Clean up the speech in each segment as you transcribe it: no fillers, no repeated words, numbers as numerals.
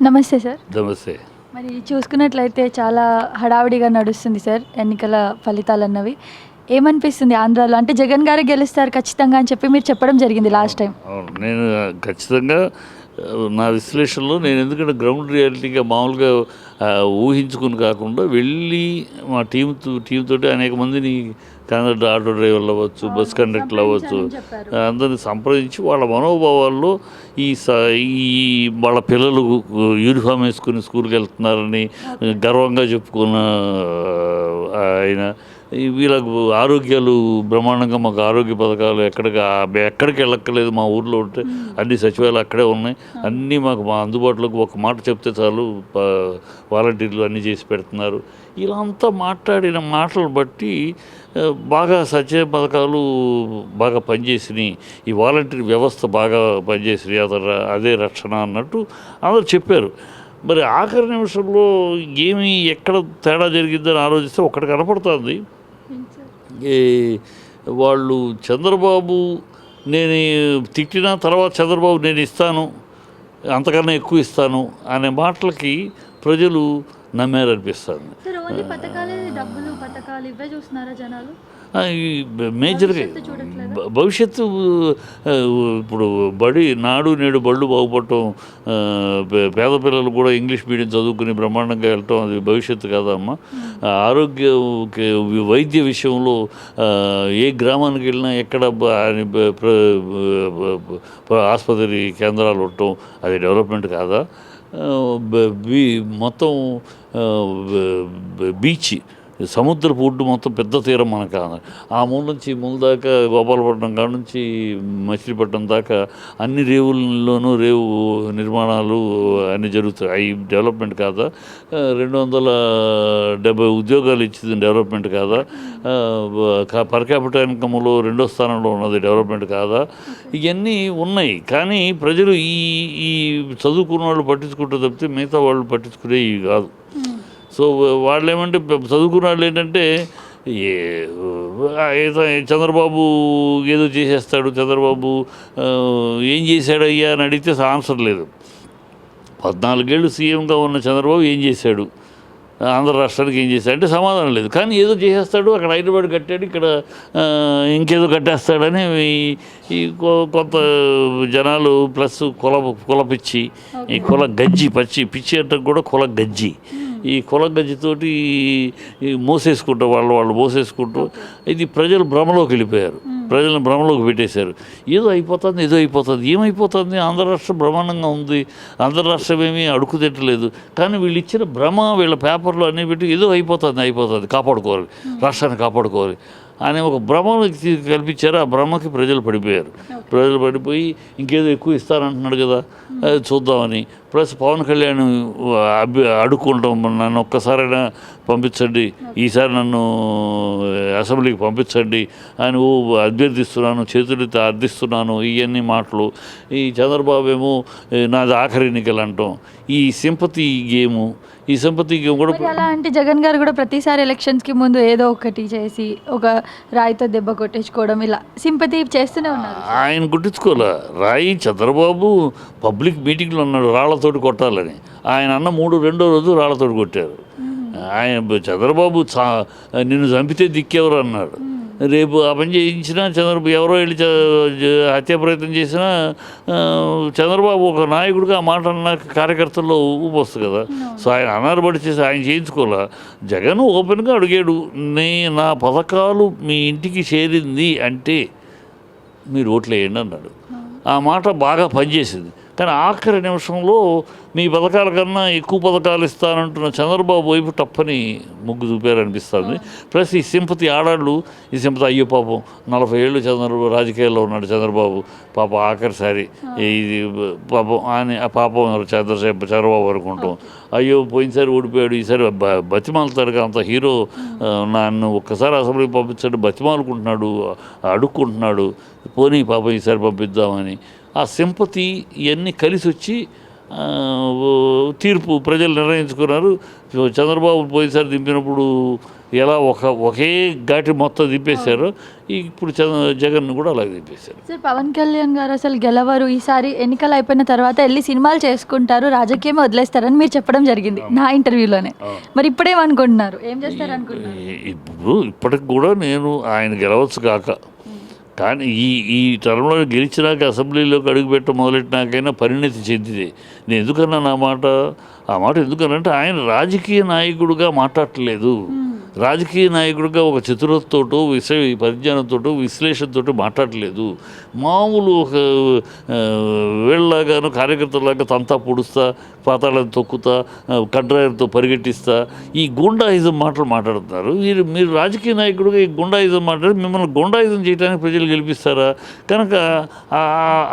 నమస్తే సార్. నమస్తే. మరి చూసుకున్నట్లయితే చాలా హడావిడిగా నడుస్తుంది సార్ ఎన్నికల ఫలితాలన్నవి. ఏమనిపిస్తుంది ఆంధ్రాలో? అంటే జగన్ గారే గెలుస్తారు ఖచ్చితంగా అని చెప్పి మీరు చెప్పడం జరిగింది లాస్ట్ టైం. అవును, నేను ఖచ్చితంగా నా విశ్లేషణలో నేను ఎందుకంటే గ్రౌండ్ రియాలిటీగా మామూలుగా ఊహించుకుని కాకుండా వెళ్ళి మా టీంతోటి అనేక మందిని కండక్టర్, ఆటో డ్రైవర్లు అవ్వచ్చు, బస్ కండక్టర్లు అవ్వచ్చు, అందరిని సంప్రదించి వాళ్ళ మనోభావాల్లో ఈ వాళ్ళ పిల్లలు యూనిఫామ్ వేసుకుని స్కూల్కి వెళ్తున్నారని గర్వంగా చెప్పుకున్న ఆయన, వీళ్ళకు ఆరోగ్యాలు బ్రహ్మాండంగా, మాకు ఆరోగ్య పథకాలు ఎక్కడికి వెళ్ళక్కర్లేదు, మా ఊర్లో ఉంటే అన్ని సచివాలయాలు అక్కడే ఉన్నాయి, అన్నీ మాకు మా అందుబాటులోకి ఒక మాట చెప్తే చాలు వాలంటీర్లు అన్నీ చేసి పెడుతున్నారు. ఇలా అంతా మాట్లాడిన మాటలు బట్టి బాగా సచివ పథకాలు బాగా పనిచేసినాయి, ఈ వాలంటీర్ వ్యవస్థ బాగా పనిచేసినాయి, అదే రక్షణ అన్నట్టు అందరూ చెప్పారు. మరి ఆఖరి నిమిషంలో ఎక్కడ తేడా జరిగిందని ఆలోచిస్తే ఒక్కటి కనపడుతుంది. వాళ్ళు చంద్రబాబు నేను తిట్టిన తర్వాత చంద్రబాబు నేను ఇస్తాను, అంతకన్నా ఎక్కువ ఇస్తాను అనే మాటలకి ప్రజలు నమ్మారనిపిస్తుంది. మేజర్గా భవిష్యత్తు ఇప్పుడు నాడు నేడు బళ్ళు బాగుపడటం, పేద పిల్లలు కూడా ఇంగ్లీష్ మీడియం చదువుకుని బ్రహ్మాండంగా వెళ్ళటం అది భవిష్యత్తు కాదమ్మా. ఆరోగ్య వైద్య విషయంలో ఏ గ్రామానికి వెళ్ళినా ఎక్కడ ఆసుపత్రి కేంద్రాలు ఉండటం అది డెవలప్మెంట్ కాదా? మొత్తం బీచ్ సముద్రపు ఒడ్డు మొత్తం పెద్ద తీరం మనకు కాదు. ఆ మూల నుంచి మూల దాకా గోపాలపట్నం కాడ నుంచి మచిలీపట్నం దాకా అన్ని రేవుల్లోనూ రేవు నిర్మాణాలు అన్నీ జరుగుతాయి. అవి డెవలప్మెంట్ కాదా? 270 ఉద్యోగాలు ఇచ్చింది డెవలప్మెంట్ కాదా? పర్ క్యాపిటల్ ఇన్కమ్లో 2వ స్థానంలో ఉన్నది డెవలప్మెంట్ కాదా? ఇవన్నీ ఉన్నాయి. కానీ ప్రజలు ఈ చదువుకున్న వాళ్ళు పట్టించుకుంటూ తప్పితే మిగతా వాళ్ళు పట్టించుకునేవి కాదు. సో వాళ్ళు ఏమంటే చదువుకున్న వాళ్ళు ఏంటంటే చంద్రబాబు ఏదో చేసేస్తాడు, చంద్రబాబు ఏం చేశాడయ్యా అని అడిగితే ఆన్సర్ లేదు. 14 ఏళ్ళు సీఎంగా ఉన్న చంద్రబాబు ఏం చేశాడు, ఆంధ్ర రాష్ట్రానికి ఏం చేశాడు అంటే సమాధానం లేదు. కానీ ఏదో చేసేస్తాడు, అక్కడ హైదరాబాద్ కట్టాడు, ఇక్కడ ఇంకేదో కట్టేస్తాడని ఈ కొంత జనాలు ప్లస్ కుల పిచ్చి, ఈ కుల గజ్జి పిచ్చి అంటే కూడా కుల గజ్జి, ఈ కుల గజ్జితోటి మోసేసుకుంటూ వాళ్ళు మోసేసుకుంటూ ఇది ప్రజలు భ్రమలోకి వెళ్ళిపోయారు, ప్రజలను భ్రమలోకి పెట్టేశారు. ఏదో అయిపోతుంది. ఏమైపోతుంది? ఆంధ్ర రాష్ట్రం బ్రహ్మాండంగా ఉంది, ఆంధ్ర రాష్ట్రం ఏమీ అడుగు తిట్టలేదు. కానీ వీళ్ళు ఇచ్చిన భ్రమ, వీళ్ళ పేపర్లు అన్నీ పెట్టి ఏదో అయిపోతుంది, కాపాడుకోవాలి, రాష్ట్రాన్ని కాపాడుకోవాలి అనే ఒక భ్రమను కల్పించారు. ఆ భ్రమకి ప్రజలు పడిపోయి ఇంకేదో ఎక్కువ ఇస్తారంటున్నాడు కదా, చూద్దామని. ప్లస్ పవన్ కళ్యాణ్ అడుక్కుంటాం, నన్ను ఒక్కసారైనా పంపించండి, ఈసారి నన్ను అసెంబ్లీకి పంపించండి అని అభ్యర్థిస్తున్నాను, చేతులెత్తి అర్థిస్తున్నాను, ఇవన్నీ మాటలు. ఈ చంద్రబాబు ఏమో నాది ఆఖరి ఎన్నికలు అంటాం. ఈ సింపతి గేమ్ కూడా అలా అంటే జగన్ గారు కూడా ప్రతిసారి ఎలక్షన్స్కి ముందు ఏదో ఒకటి చేసి ఒక రాయితో దెబ్బ కొట్టించుకోవడం, ఇలా సింపతి చేస్తూనే ఉన్నారు. ఆయన కొట్టించుకోలే రాయి. చంద్రబాబు పబ్లిక్ మీటింగ్లో అన్నాడు రాళ్లతోటి కొట్టాలని, ఆయన అన్న రెండో రోజు రాళ్లతోటి కొట్టారు. ఆయన చంద్రబాబు నిన్ను చంపితే దిక్కెవరు అన్నాడు. రేపు ఆ పని చేయించినా చంద్రబాబు ఎవరో వెళ్ళి హత్యా ప్రయత్నం చేసినా చంద్రబాబు ఒక నాయకుడిగా ఆ మాట అన్న కార్యకర్తల్లో ఊపు వస్తుంది కదా. సో ఆయన అనారబడి చేసి ఆయన చేయించుకోలే. జగన్ ఓపెన్గా అడిగాడు, నా పథకాలు మీ ఇంటికి చేరింది అంటే మీరు ఓట్లు వేయండి అన్నాడు. ఆ మాట బాగా పనిచేసింది. కానీ ఆఖరి నిమిషంలో మీ పథకాల కన్నా ఎక్కువ పథకాలు ఇస్తానంటున్న చంద్రబాబు వైపు టప్పని ముగ్గు చూపారనిపిస్తుంది. ప్లస్ ఈ సింపతి ఆడాళ్ళు, అయ్యో పాపం 40 ఏళ్ళు చంద్రబాబు రాజకీయాల్లో ఉన్నాడు చంద్రబాబు, పాపం ఆఖరిసారి ఇది పాపం అని ఆ పాపం చంద్రబాబు అనుకుంటాం. అయ్యో పోయినసారి ఓడిపోయాడు, ఈసారి బతిమాలుతాడుగా, అంత హీరో నన్ను ఒక్కసారి అసెంబ్లీకి పంపించాడు, బతిమాలుకుంటున్నాడు, అడుక్కుంటున్నాడు, పోనీ పాపం ఈసారి పంపిద్దామని ఆ సింపతి ఇవన్నీ కలిసి వచ్చి తీర్పు ప్రజలు నిర్ణయించుకున్నారు. చంద్రబాబు పోయినసారి దింపినప్పుడు ఎలా ఒకే ఘాటి మొత్తం దింపేశారు, ఇప్పుడు జగన్ కూడా అలాగే దింపేశారు. సార్ పవన్ కళ్యాణ్ గారు అసలు గెలవరు, ఈసారి ఎన్నికలు అయిపోయిన తర్వాత వెళ్ళి సినిమాలు చేసుకుంటారు, రాజకీయం వదిలేస్తారని మీరు చెప్పడం జరిగింది నా ఇంటర్వ్యూలోనే. మరి ఇప్పుడేమనుకుంటున్నారు, ఏం చేస్తారు అనుకుంటున్నారు? ఇప్పుడు ఇప్పటికి కూడా నేను ఆయన గెలవచ్చు కాక, కానీ ఈ టర్మ్లో గెలిచినాక అసెంబ్లీలోకి అడుగుపెట్ట మొదలెట్టినాకైనా పరిణతి చెందితే నేను ఎందుకన్నా ఆ మాట ఎందుకనంటే ఆయన రాజకీయ నాయకుడిగా మాట్లాడట్లేదు, రాజకీయ నాయకుడిగా ఒక చతురతతోటో పరిజ్ఞానంతో విశ్లేషణతో మాట్లాడలేదు. మామూలు ఒక వీళ్ళలాగాను కార్యకర్తలాగా తంతా పొడుస్తా, పాతాళాన్ని తొక్కుతా, కడ్రాయలతో పరిగెట్టిస్తా ఈ గుండాయిజం మాటలు మాట్లాడుతున్నారు. మీరు రాజకీయ నాయకుడిగా ఈ గుండాయిజం మాట్లాడి మిమ్మల్ని గుండాయిజం చేయడానికి ప్రజలు గెలిపిస్తారా? కనుక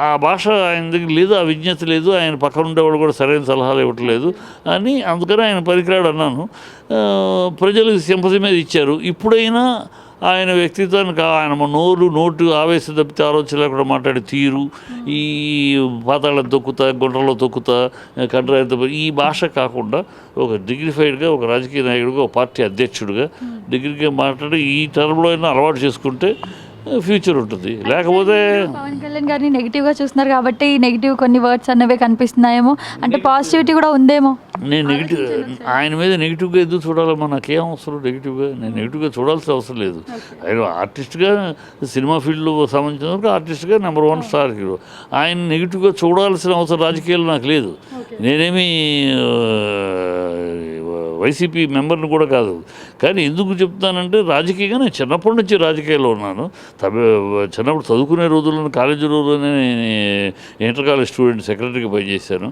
ఆ భాష ఆయన దగ్గర లేదు, ఆ విజ్ఞత లేదు, ఆయన పక్కన ఉండేవాళ్ళు కూడా సరైన సలహాలు ఇవ్వట్లేదు అని అందుకని ఆయన పనికిరాడు అన్నాను. ప్రజలు సింపతి మీద ఇచ్చారు. ఇప్పుడైనా ఆయన వ్యక్తిత్వానికి ఆయన నోటు ఆవేశం తప్పితే ఆలోచన లేకుండా మాట్లాడే తీరు, ఈ పాతాళం తొక్కుతా, గుండ్రలో తొక్కుతా, కండ్రాయంతో ఈ భాష కాకుండా ఒక డిగ్నిఫైడ్గా ఒక రాజకీయ నాయకుడిగా, ఒక పార్టీ అధ్యక్షుడిగా డిగ్రీగా మాట్లాడి ఈ టర్మ్లో అయినా అలవాటు చేసుకుంటే ఫ్యూచర్ ఉంటుంది. లేకపోతే పవన్ కళ్యాణ్ గారిని నెగిటివ్గా చూస్తున్నారు కాబట్టి నెగిటివ్ కొన్ని వర్డ్స్ అన్నవే కనిపిస్తున్నాయేమో, అంటే పాజిటివిటీ కూడా ఉందేమో. నేను ఆయన మీద నెగిటివ్గా ఎందుకు చూడాలమ్మా? నాకేం అవసరం నెగిటివ్గా? నేను నెగిటివ్గా చూడాల్సిన అవసరం లేదు. ఆయన ఆర్టిస్ట్గా సినిమా ఫీల్డ్లో సంబంధించిన వరకు ఆర్టిస్ట్గా నెంబర్ 1 స్టార్ హీరో. ఆయన నెగిటివ్గా చూడాల్సిన అవసరం రాజకీయాలు నాకు లేదు. నేనేమి వైసీపీ మెంబర్ని కూడా కాదు. కానీ ఎందుకు చెప్తానంటే రాజకీయంగా నేను చిన్నప్పటి నుంచి రాజకీయాల్లో ఉన్నాను. చిన్నప్పుడు చదువుకునే రోజుల్లో కాలేజీ రోజుల్లోనే ఇంటర్ కాలేజ్ స్టూడెంట్ సెక్రటరీగా పనిచేశాను.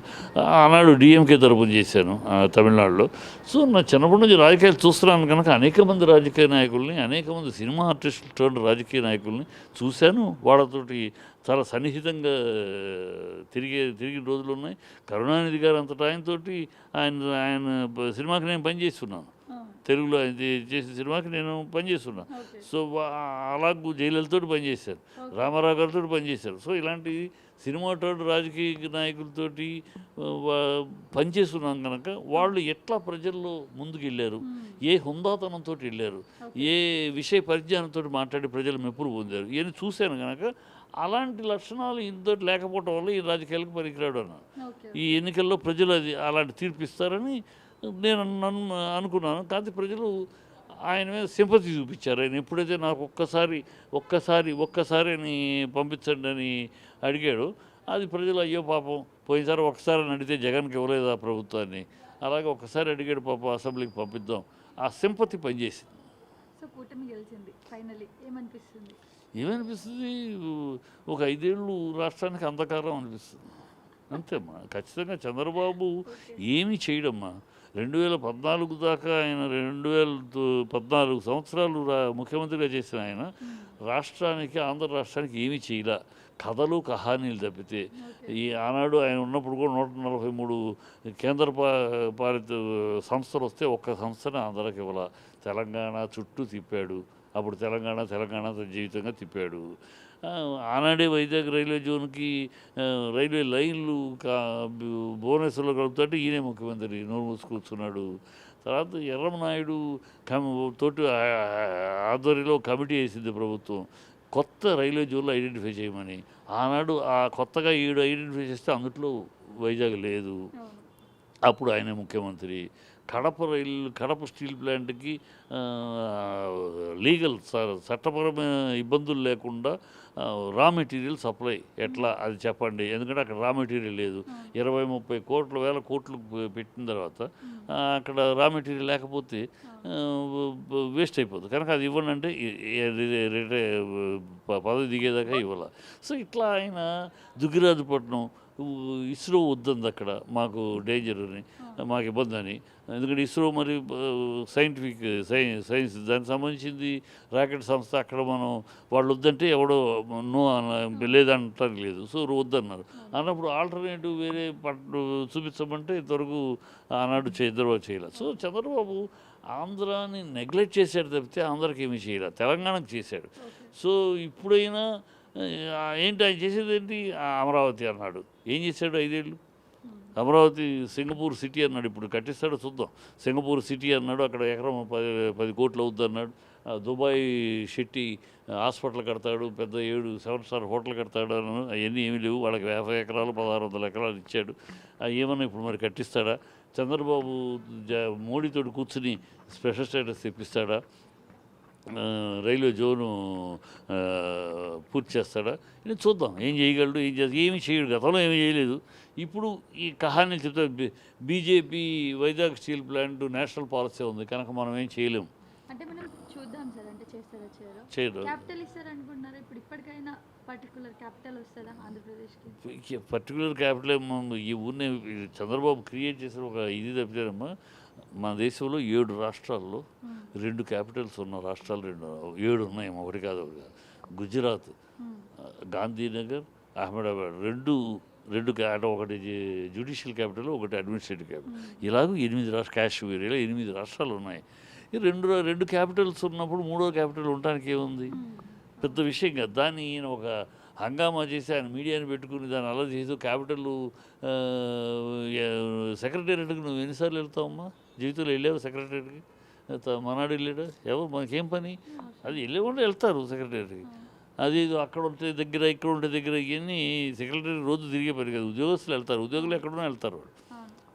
ఆనాడు డిఎంకే తరపున చేశాను తమిళనాడులో. సో నా చిన్నప్పటి నుంచి రాజకీయాలు చూస్తున్నాను కనుక అనేక మంది రాజకీయ నాయకుల్ని, అనేక మంది సినిమా ఆర్టిస్టులు రాజకీయ నాయకుల్ని చూశాను. వాళ్ళతోటి చాలా సన్నిహితంగా తిరిగిన రోజులు ఉన్నాయి. కరుణానిధి గారు అంతటా ఆయనతోటి ఆయన సినిమాకి నేను పనిచేస్తున్నాను. తెలుగులో ఆయన చేసిన సినిమాకి నేను పనిచేస్తున్నాను. సో అలాగూ జయలలితో పనిచేశారు, రామారావు గారితో పనిచేశారు. సో ఇలాంటి సినిమాతో రాజకీయ నాయకులతోటి పనిచేస్తున్నాం కనుక వాళ్ళు ఎట్లా ప్రజల్లో ముందుకు వెళ్ళారు, ఏ హుందాతనంతో వెళ్ళారు, ఏ విషయ పరిజ్ఞానంతో మాట్లాడి ప్రజలు మెప్పులు పొందారు ఇవన్నీ చూశాను కనుక అలాంటి లక్షణాలు ఇంతటి లేకపోవడం వల్ల ఈ రాజకీయాలకు పనికిరాడు అన్నాను. ఈ ఎన్నికల్లో ప్రజలు అలాంటి తీర్పిస్తారని నేను అనుకున్నాను. కానీ ప్రజలు ఆయన మీద సింపతి చూపించారు. ఆయన ఎప్పుడైతే నాకు ఒక్కసారి అని పంపించండి అని అడిగాడు, అది ప్రజలు అయ్యో పాపం పోయినసారి ఒక్కసారి అడిగితే జగన్కి ఇవ్వలేదు ఆ ప్రభుత్వాన్ని, అలాగే ఒక్కసారి అడిగాడు పాపం అసెంబ్లీకి పంపిద్దాం, ఆ సింపతి పనిచేసింది. ఏమనిపిస్తుంది? ఒక 5 ఏళ్ళు రాష్ట్రానికి అంధకారం అనిపిస్తుంది అంతేమ్మా. ఖచ్చితంగా చంద్రబాబు ఏమీ చేయడమ్మా. 2014 దాకా ఆయన 2014 సంవత్సరాలు ముఖ్యమంత్రిగా చేసిన ఆయన రాష్ట్రానికి, ఆంధ్ర రాష్ట్రానికి ఏమీ చేయలే. కథలు కహానీలు తప్పితే ఈ ఆనాడు ఆయన ఉన్నప్పుడు కూడా 143 కేంద్ర పాలిత సంస్థలు వస్తే ఒక్క సంస్థని ఆంధ్రాకి ఇవ్వాల. తెలంగాణ చుట్టూ తిప్పాడు. అప్పుడు తెలంగాణ జీవితంగా తిప్పాడు. ఆనాడే వైజాగ్ రైల్వే జోన్కి రైల్వే లైన్లు భువనేశ్వర్లో కలుపుతుంటే ఈయనే ముఖ్యమంత్రి నోరు మూసి కూర్చున్నాడు. తర్వాత ఎర్రమనాయుడు తోటి ఆధ్వర్యంలో కమిటీ వేసింది ప్రభుత్వం, కొత్త రైల్వే జోన్లు ఐడెంటిఫై చేయమని. ఆనాడు ఆ కొత్తగా 7 ఐడెంటిఫై చేస్తే అందులో వైజాగ్ లేదు. అప్పుడు ఆయన ముఖ్యమంత్రి. కడప స్టీల్ ప్లాంట్కి లీగల్ చట్టపరమైన ఇబ్బందులు లేకుండా రా మెటీరియల్ సప్లై ఎట్లా అది చెప్పండి. ఎందుకంటే అక్కడ రా మెటీరియల్ లేదు. 20-30 కోట్లు వేల కోట్లు పెట్టిన తర్వాత అక్కడ రా మెటీరియల్ లేకపోతే వేస్ట్ అయిపోతుంది. కనుక అది ఇవ్వండి అంటే పదవి దిగేదాకా ఇవ్వాలి. సో ఇట్లా ఆయన దుగ్గిరాజుపట్నం ఇస్రో వద్దంది, అక్కడ మాకు డేంజర్ అని, మాకు ఇబ్బంది అని. ఎందుకంటే ఇస్రో మరి సైన్స్ దానికి సంబంధించింది రాకెట్ సంస్థ. అక్కడ మనం వాళ్ళు వద్దంటే ఎవడో నో లేదంటారు లేదు. సో వద్దన్నారు. అన్నప్పుడు ఆల్టర్నేటివ్ వేరే చూపించమంటే ఇంతవరకు ఆనాడు చంద్రబాబు చేయలేదు. సో చంద్రబాబు ఆంధ్రాని నెగ్లెక్ట్ చేశాడు తప్పితే ఆంధ్రాకి ఏమీ చేయలేదు, తెలంగాణకు చేశాడు. సో ఇప్పుడైనా ఏంటి ఆయన చేసేది ఏంటి? అమరావతి అన్నాడు. ఏం చేశాడు 5 ఏళ్ళు? అమరావతి సింగపూర్ సిటీ అన్నాడు, ఇప్పుడు కట్టిస్తాడో చూద్దాం. సింగపూర్ సిటీ అన్నాడు, అక్కడ ఎకరం 10 కోట్లు అవుద్ది అన్నాడు. దుబాయ్ షెట్టి హాస్పిటల్ కడతాడు, పెద్ద 7 స్టార్ హోటల్ కడతాడు అన్నాడు. అవన్నీ ఏమీ లేవు. వాళ్ళకి 50 ఎకరాలు 1600 ఎకరాలు ఇచ్చాడు. ఏమన్నా ఇప్పుడు మరి కట్టిస్తాడా? చంద్రబాబు మోడీతో కూర్చుని స్పెషల్ స్టేటస్ తెప్పిస్తాడా? రైల్వే జోను పూర్తి చేస్తాడా? ఇది చూద్దాం. ఏం చేయగలడు, ఏం చేస్తాడు? ఏమీ చేయడు. గతంలో ఏమీ చేయలేదు. ఇప్పుడు ఈ కహానీ చెప్తా. BJP Vizag steel plant national policy ఉంది కనుక మనం ఏం చేయలేము. అంటే మనం చూద్దాం సార్, అంటే చేస్తారా చేయరు. క్యాపిటల్ ఇస్తారు అనుకుంటున్నారా? ఇప్పుడు ఇప్పటికైనా పర్టికులర్ క్యాపిటల్ వస్తుందా ఆంధ్రప్రదేశ్కి? పర్టికులర్ క్యాపిటల్ ఈ ఊరిని చంద్రబాబు క్రియేట్ చేసిన ఒక ఇది తప్పితేనమ్మా. మన దేశంలో 7 రాష్ట్రాల్లో 2 క్యాపిటల్స్ ఉన్న రాష్ట్రాలు 7 ఉన్నాయి. ఒకటి కాదు. గుజరాత్, గాంధీనగర్, అహ్మదాబాద్ రెండు అంటే ఒకటి జ్యుడిషియల్ క్యాపిటల్, ఒకటి అడ్మినిస్ట్రేటివ్ క్యాపిటల్. ఇలాగ 8 కాశ్మీర్, ఇలా 8 రాష్ట్రాలు ఉన్నాయి. ఈ రెండు క్యాపిటల్స్ ఉన్నప్పుడు 3వ క్యాపిటల్ ఉండటానికి ఏముంది? పెద్ద విషయం కాదు. దాన్ని ఈయన ఒక హంగామా చేసి ఆయన మీడియాని పెట్టుకుని దాన్ని అలా చేసి క్యాపిటల్ సెక్రటేరియట్కి నువ్వు ఎన్నిసార్లు వెళ్తావమ్మా? జీవితంలో వెళ్ళావు సెక్రటేరియట్కి? మనాడు వెళ్ళాడు? ఎవరు? మనకేం పని? అది వెళ్ళేవాళ్ళు వెళ్తారు సెక్రటేరియట్కి. అది అక్కడ ఉంటే దగ్గర, ఇక్కడ ఉంటే దగ్గర. ఇవన్నీ సెక్రటరీ రోజు తిరిగే పని కాదు. ఉద్యోగస్తులు వెళ్తారు. ఉద్యోగులు ఎక్కడున్నా వెళ్తారు.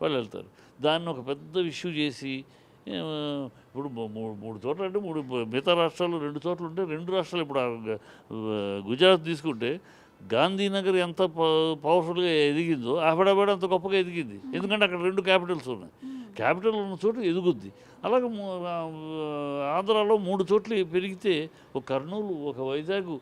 వాళ్ళు వెళ్తారు. దాన్ని ఒక పెద్ద ఇష్యూ చేసి ఇప్పుడు 3 చోట్ల అంటే 3 మిగతా రాష్ట్రాలు 2 చోట్ల ఉంటే 2 రాష్ట్రాలు. ఇప్పుడు గుజరాత్ తీసుకుంటే గాంధీనగర్ ఎంత పవర్ఫుల్గా ఎదిగిందో అహ్మదాబాద్ అంత గొప్పగా ఎదిగింది. ఎందుకంటే అక్కడ 2 క్యాపిటల్స్ ఉన్నాయి. క్యాపిటల్ ఉన్న చోట ఎదుగుద్ది. అలాగే ఆంధ్రాలో 3 చోట్ల పెరిగితే ఒక కర్నూలు, ఒక వైజాగ్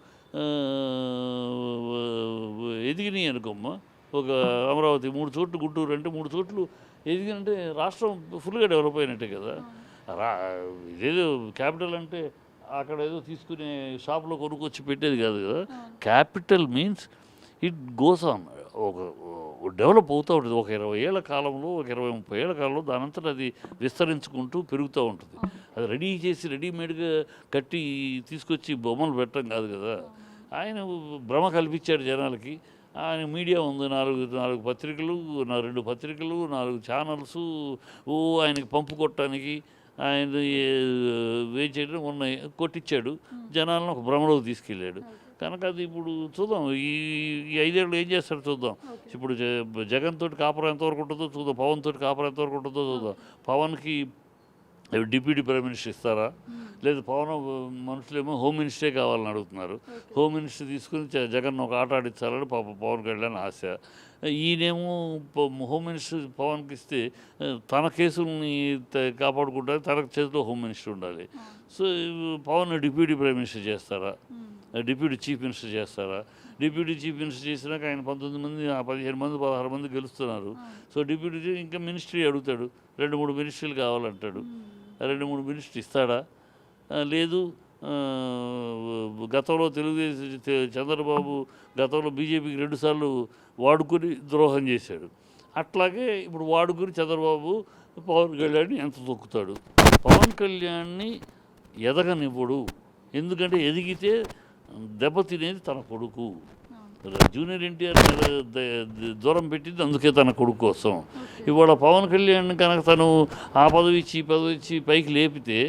ఎదిగినాయి అనుకోమ్మా. ఒక అమరావతి 3 చోట్లు, గుంటూరు అంటే 3 చోట్లు ఎదిగినంటే రాష్ట్రం ఫుల్గా డెవలప్ అయినట్టే కదా. ఇదేదో క్యాపిటల్ అంటే అక్కడ ఏదో తీసుకునే షాప్లో కొనుక్కొచ్చి పెట్టేది కాదు కదా. Capital means it goes on, ఒక డెవలప్ అవుతూ ఉంటుంది. ఒక 20 ఏళ్ల కాలంలో, ఒక 20-30 ఏళ్ల కాలంలో దానంతట అది విస్తరించుకుంటూ పెరుగుతూ ఉంటుంది. అది రెడీ చేసి రెడీమేడ్గా కట్టి తీసుకొచ్చి బొమ్మలు పెట్టడం కాదు కదా. ఆయన భ్రమ కల్పించాడు జనాలకి. ఆయన మీడియా ఉంది, 4 పత్రికలు, 2 పత్రికలు, 4 ఛానల్స్ ఆయనకి పంపు కొట్టడానికి, ఆయన వేచేయడం ఉన్నాయి. కొట్టించాడు, జనాలను ఒక భ్రమలోకి తీసుకెళ్ళాడు. కనుక అది ఇప్పుడు చూద్దాం. ఈ 5 ఏళ్ళు ఏం చేస్తాడో చూద్దాం. ఇప్పుడు జగన్ తోటి కాపురం ఎంతవరకు ఉంటుందో చూద్దాం. పవన్ తోటి కాపురం ఎంతవరకు ఉంటుందో చూద్దాం. పవన్కి డిప్యూటీ ప్రైమ్ మినిస్టర్ ఇస్తారా? లేదు పవన్ మనుషులేమో హోమ్ మినిస్టరే కావాలని అడుగుతున్నారు. హోమ్ మినిస్టర్ తీసుకుని జగన్ ఒక ఆట ఆడించాలని పవన్ కళ్యాణ్ ఆశ. ఈయనేమో హోమ్ మినిస్టర్ పవన్కి ఇస్తే తన కేసుల్ని కాపాడుకుంటారు, తన చేతిలో హోమ్ మినిస్టర్ ఉండాలి. So Pawan deputy prime minister చేస్తారా? డిప్యూటీ చీఫ్ మినిస్టర్ చేస్తారా? డిప్యూటీ చీఫ్ మినిస్టర్ చేసినాక ఆయన 19 మంది, 15 మంది, 16 మంది గెలుస్తున్నారు. సో డిప్యూటీ ఇంకా మినిస్ట్రీ అడుగుతాడు. 2-3 మినిస్ట్రీలు కావాలంటాడు. 2-3 మినిస్టర్ ఇస్తాడా? లేదు. గతంలో తెలుగుదేశం చంద్రబాబు గతంలో బీజేపీకి 2 సార్లు వాడుకొని ద్రోహం చేశాడు. అట్లాగే ఇప్పుడు వాడుకొని చంద్రబాబు పవన్ కళ్యాణ్ని ఎంత తొక్కుతాడు? పవన్ కళ్యాణ్ని ఎదగనివ్వడు. ఎందుకంటే ఎదిగితే దెబ్బతినేది తన కొడుకు. జూనియర్ ఎన్టీఆర్ దూరం పెట్టింది అందుకే తన కొడుకు కోసం. ఇవాళ పవన్ కళ్యాణ్ కనుక తను ఆ పదవి ఇచ్చి పైకి లేపితే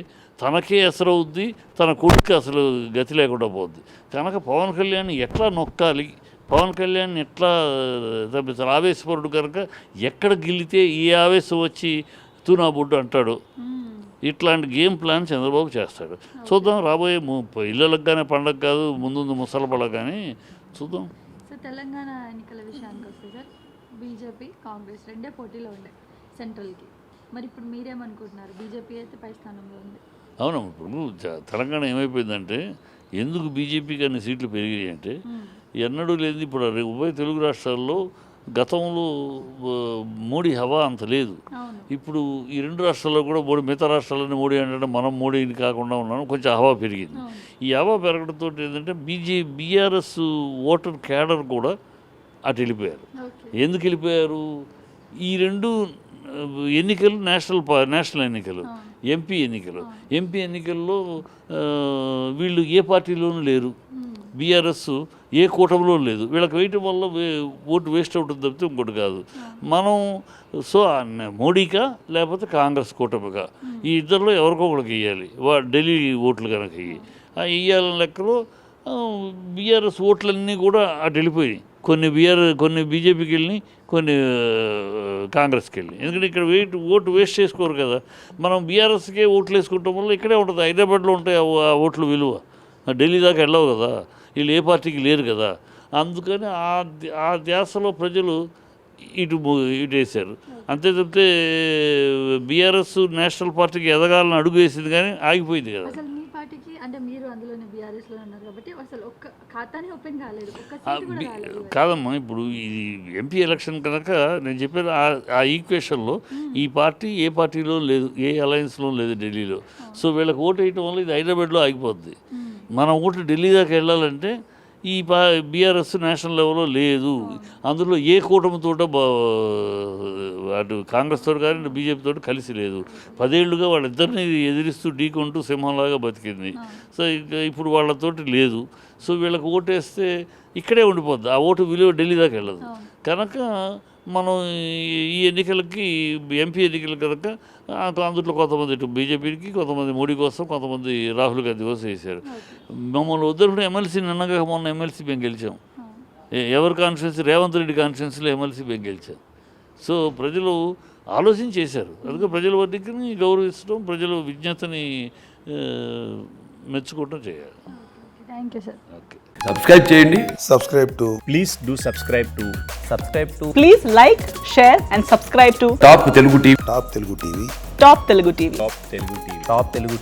తనకే ఎసరవుద్ది, తన కొడుకు అసలు గతి లేకుండా పోద్ది. కనుక పవన్ కళ్యాణ్ ఎట్లా నొక్కాలి, పవన్ కళ్యాణ్ ఎట్లా తప్పించాలి? ఆవేశపరుడు కనుక ఎక్కడ గిల్లితే ఈ ఆవేశం వచ్చి తూనా బుడ్డు అంటాడు. ఇట్లాంటి గేమ్ ప్లాన్ చంద్రబాబు చేస్తాడు. చూద్దాం. రాబోయే ఇళ్ళలకు కానీ పండగ కాదు, ముందు ముసల పడగ కానీ చూద్దాం. సార్ తెలంగాణ ఎన్నికల విషయానికి వస్తే సార్ బీజేపీ కాంగ్రెస్ 2 పోటీలో ఉండే సెంట్రల్కి. మరి ఇప్పుడు మీరేమనుకుంటున్నారు? బీజేపీ అయితే పై స్థానంలో ఉంది. అవును. ఇప్పుడు తెలంగాణ ఏమైపోయిందంటే ఎందుకు బీజేపీకి అన్ని సీట్లు పెరిగాయి అంటే ఎన్నడూ లేదు. ఇప్పుడు ఉభయ తెలుగు రాష్ట్రాల్లో గతంలో మోడీ హవా అంత లేదు. ఇప్పుడు ఈ 2 రాష్ట్రాల్లో కూడా మిగతా రాష్ట్రాలన్నీ మోడీ అంటే మనం మోడీని కాకుండా ఉన్నాం, కొంచెం హవా పెరిగింది. ఈ హవా పెరగడంతో ఏంటంటే బీఆర్ఎస్ ఓటర్ క్యాడర్ కూడా అటు వెళ్ళిపోయారు. ఎందుకు వెళ్ళిపోయారు? ఈ 2 ఎన్నికలు నేషనల్ ఎన్నికలు, ఎంపీ ఎన్నికల్లో వీళ్ళు ఏ పార్టీలోనూ లేరు. బీఆర్ఎస్ ఏ కూటమిలో లేదు. వీళ్ళకి వేయటం వల్ల ఓటు వేస్ట్ అవుతుంది తప్పితే ఇంకోటి కాదు. మనం సో మోడీకా లేకపోతే కాంగ్రెస్ కూటమికా ఈ ఇద్దరిలో ఎవరికో ఒకరికి వేయాలి. ఢిల్లీ ఓట్లు కనుక వేయాలని లెక్కలో బీఆర్ఎస్ ఓట్లన్నీ కూడా అటు వెళ్ళిపోయాయి. కొన్ని బీజేపీకి వెళ్ళి, కొన్ని కాంగ్రెస్కి వెళ్ళి. ఎందుకంటే ఇక్కడ ఓటు వేస్ట్ చేసుకోరు కదా. మనం బీఆర్ఎస్కే ఓట్లు వేసుకుంటాం వల్ల ఇక్కడే ఉంటుంది. హైదరాబాద్లో ఉంటాయి ఆ ఓట్ల విలువ, ఢిల్లీ దాకా వెళ్ళవు కదా. వీళ్ళు ఏ పార్టీకి లేరు కదా. అందుకని ఆ ధ్యాసలో ప్రజలు ఇటు వేశారు. అంతే తప్పితే బీఆర్ఎస్ నేషనల్ పార్టీకి ఎదగాలని అడుగు వేసింది కానీ ఆగిపోయింది కదా. అసలు మీ పార్టీకి అంటే మీరు అందులోనే బీఆర్ఎస్లో ఉన్నారు కాబట్టి అసలు ఒక్క ఖాతానే ఓపెన్ కాలేదు, ఒక్క సీటు కూడా రాలేదు. కాదమ్మా, ఇప్పుడు ఇది ఎంపీ ఎలక్షన్ కనుక నేను చెప్పాను ఆ ఈక్వేషన్లో ఈ పార్టీ ఏ పార్టీలో లేదు, ఏ అలయన్స్లో లేదు ఢిల్లీలో. సో వీళ్ళకి ఓటు వేయటం వల్ల ఇది హైదరాబాద్లో ఆగిపోద్ది. మన ఓటు ఢిల్లీ దాకా వెళ్ళాలంటే ఈ బీఆర్ఎస్ నేషనల్ లెవెల్లో లేదు. అందులో ఏ కూటమితో అటు కాంగ్రెస్ తోటి కానీ బీజేపీతో కలిసి లేదు. 10 ఏళ్ళుగా వాళ్ళిద్దరిని ఎదిరిస్తూ ఢీకొంటూ సింహంలాగా బతికింది. సో ఇప్పుడు వాళ్ళతోటి లేదు. సో వీళ్ళకి ఓటేస్తే ఇక్కడే ఉండిపోద్ది. ఆ ఓటు విలువ ఢిల్లీ దాకా వెళ్ళదు. కనుక మనం ఈ ఎన్నికలకి ఎంపీ ఎన్నికలు కనుక అందులో కొంతమంది ఇటు బీజేపీకి, కొంతమంది మోడీ కోసం, కొంతమంది రాహుల్ గాంధీ కోసం వేశారు. మమ్మల్ని వద్దరు ఎమ్మెల్సీ నిన్నగా మొన్న ఎమ్మెల్సీ మేము గెలిచాం. ఎవరి కాన్స్టిట్యున్సీ, రేవంత్ రెడ్డి కాన్స్టిట్యున్సీలో ఎమ్మెల్సీ మేము గెలిచాం. సో ప్రజలు ఆలోచన చేశారు. అందుకే ప్రజల వద్దకుని గౌరవించడం, ప్రజల విజ్ఞతని మెచ్చుకోవడం చేయాలి. Thank you sir. Okay, subscribe చేయండి. subscribe to Please do subscribe to please like, share and subscribe to top Telugu TV. Top Telugu TV. Top Telugu TV. Top Telugu TV.